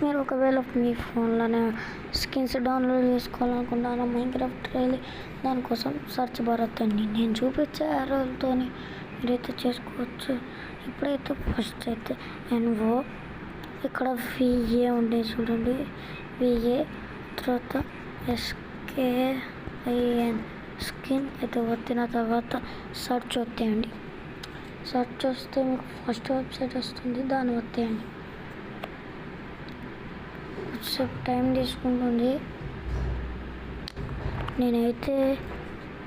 మీరు ఒకవేళ మీ ఫోన్లోనే స్కిన్స్ డౌన్లోడ్ చేసుకోవాలనుకుంటున్నాను మైన్క్రాఫ్ట్ రైలీ దానికోసం సర్చ్ బార్ వద్దండి. నేను చూపించే యారోలతో మీరైతే చేసుకోవచ్చు. ఇప్పుడైతే ఫస్ట్ అయితే ఎన్ఓ ఇక్కడ విఏ ఉండే చూడండి, విఏ తర్వాత SKIN స్కిన్ అయితే వచ్చిన తర్వాత సర్చ్ వస్తాయండి. సర్చ్ వస్తే మీకు ఫస్ట్ వెబ్సైట్ వస్తుంది, దాన్ని వస్తాయండి. కొంచెంసేపు టైం తీసుకుంటుంది. నేనైతే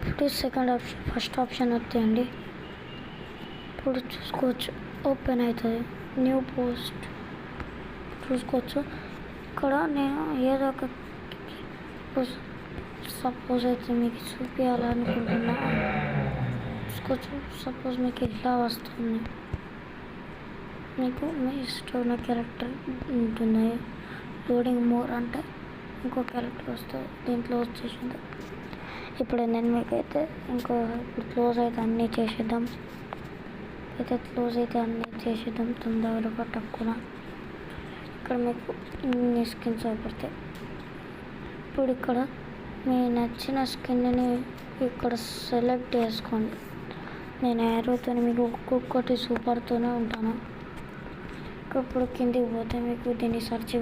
ఇప్పుడు సెకండ్ ఆప్షన్ ఫస్ట్ ఆప్షన్ వస్తాయండి. ఇప్పుడు చూసుకోవచ్చు, ఓపెన్ అవుతుంది న్యూ పోస్ట్ చూసుకోవచ్చు. ఇక్కడ నేను ఏదో ఒక సపోజ్ అయితే మీకు చూపించాలనుకుంటున్నా. చూసుకోవచ్చు, సపోజ్ మీకు ఇలా వస్తుంది, మీకు మీ ఇష్టం ఉన్న క్యారెక్టర్ ఉంటుంది. లోడింగ్ మోర్ అంటే ఇంకో క్యారెక్టర్ వస్తుంది, దీంట్లో వచ్చేసింది. ఇప్పుడు నేను మీకైతే ఇప్పుడు క్లోజ్ అయితే అన్నీ చేసేద్దాం. తొందరగా పట్టకుండా ఇక్కడ మీకు ఇన్ని స్కిన్స్ అయిపోతాయి. ఇప్పుడు ఇక్కడ మీ నచ్చిన స్కిన్ని ఇక్కడ సెలెక్ట్ చేసుకోండి. నేను యారోతో మీకు ఒక్కొక్కటి సూపర్తోనే ఉంటాను. ఇప్పుడు కిందికి పోతే మీకు దీన్ని సెర్చ్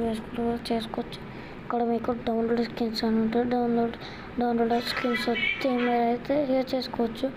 చేసుకోవచ్చు. ఇక్కడ మీకు డౌన్లోడ్ స్కిన్స్ అని ఉంటుంది. డౌన్లోడ్ స్కిన్స్ వస్తే మీరైతే చేసుకోవచ్చు.